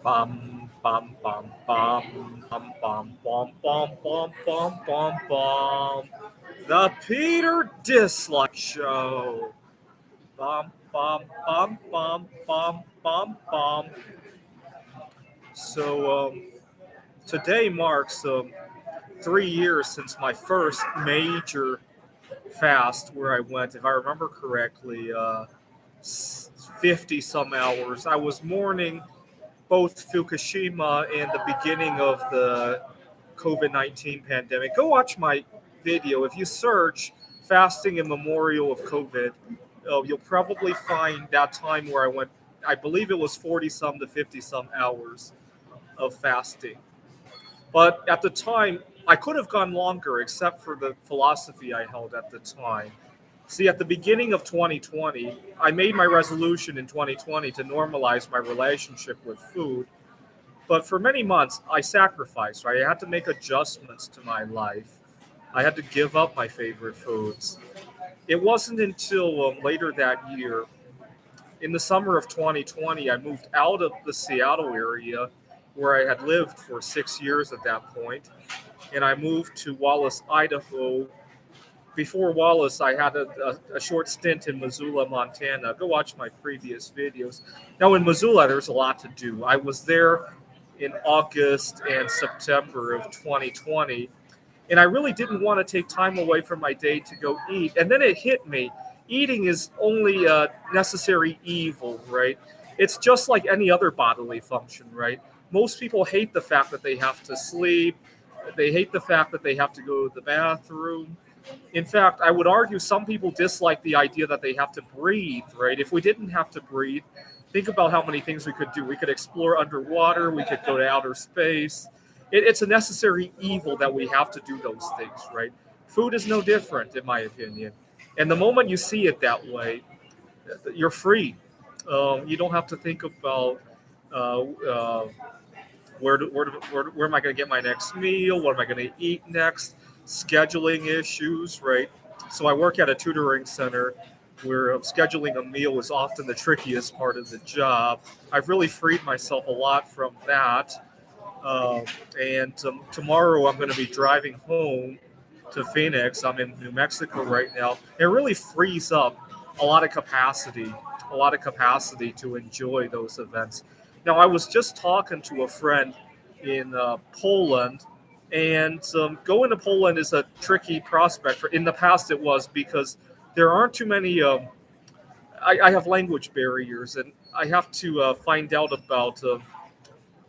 Bum bum bum bum bum bum bum bum bum bum bum. The Peter Dislike Show. Bum bum bum bum bum bum bum. So today marks 3 years since my first major fast, where I went, if I remember correctly, 50 some hours. I was mourning both Fukushima and the beginning of the COVID-19 pandemic. Go watch my video. If you search fasting in memorial of COVID, you'll probably find that time where I went, I believe it was 40 some to 50 some hours of fasting. But at the time, I could have gone longer, except for the philosophy I held at the time. See, at the beginning of 2020, I made my resolution in 2020 to normalize my relationship with food. But for many months, I sacrificed, right? I had to make adjustments to my life. I had to give up my favorite foods. It wasn't until later that year, in the summer of 2020, I moved out of the Seattle area where I had lived for 6 years at that point, and I moved to Wallace, Idaho. Before Wallace, I had a short stint in Missoula, Montana. Go watch my previous videos. Now, in Missoula, there's a lot to do. I was there in August and September of 2020, and I really didn't want to take time away from my day to go eat. And then it hit me. Eating is only a necessary evil, right? It's just like any other bodily function, right? Most people hate the fact that they have to sleep. They hate the fact that they have to go to the bathroom. In fact, I would argue some people dislike the idea that they have to breathe, right? If we didn't have to breathe, think about how many things we could do. We could explore underwater, we could go to outer space. It's a necessary evil that we have to do those things, right? Food is no different, in my opinion. And the moment you see it that way, you're free. You don't have to think about uh, uh, where am I going to get my next meal? What am I going to eat next? Scheduling issues, right? So I work at a tutoring center where scheduling a meal is often the trickiest part of the job. I've really freed myself a lot from that. Uh, and tomorrow I'm going to be driving home to Phoenix. I'm in New Mexico right now. It really frees up a lot of capacity, a lot of capacity to enjoy those events. Now, I was just talking to a friend in Poland, and going to Poland is a tricky prospect. In the past, it was because there aren't too many. I have language barriers, and I have to find out about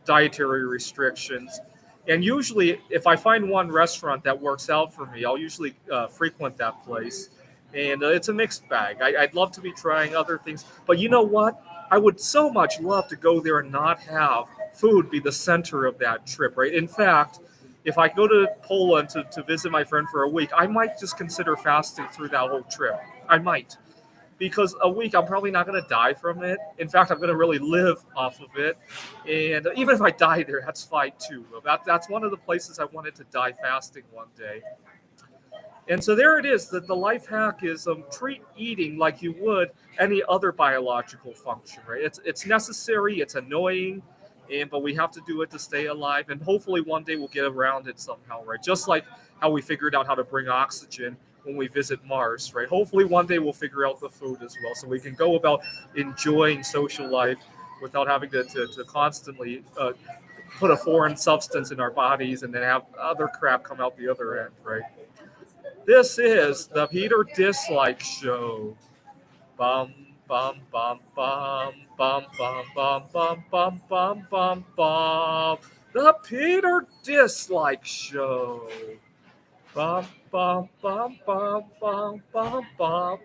dietary restrictions. And usually, if I find one restaurant that works out for me, I'll usually frequent that place. And it's a mixed bag. I'd love to be trying other things. But you know what? I would so much love to go there and not have food be the center of that trip, right? In fact, if I go to Poland to visit my friend for a week, I might just consider fasting through that whole trip. I might, because a week I'm probably not going to die from it. In fact, I'm going to really live off of it. And even if I die there, that's fine too. That's one of the places I wanted to die fasting one day. And so there it is. That the life hack is treat eating like you would any other biological function. Right? It's necessary. It's annoying, and but we have to do it to stay alive. And hopefully one day we'll get around it somehow. Right? Just like how we figured out how to bring oxygen when we visit Mars. Right? Hopefully one day we'll figure out the food as well, so we can go about enjoying social life without having to constantly put a foreign substance in our bodies and then have other crap come out the other end. Right? This is the Peter Dislike Show. Bum bum bum bum bum bum bum bum bum bum bum bum. The Peter Dislike Show. Bum bum bum bum bum bum bum.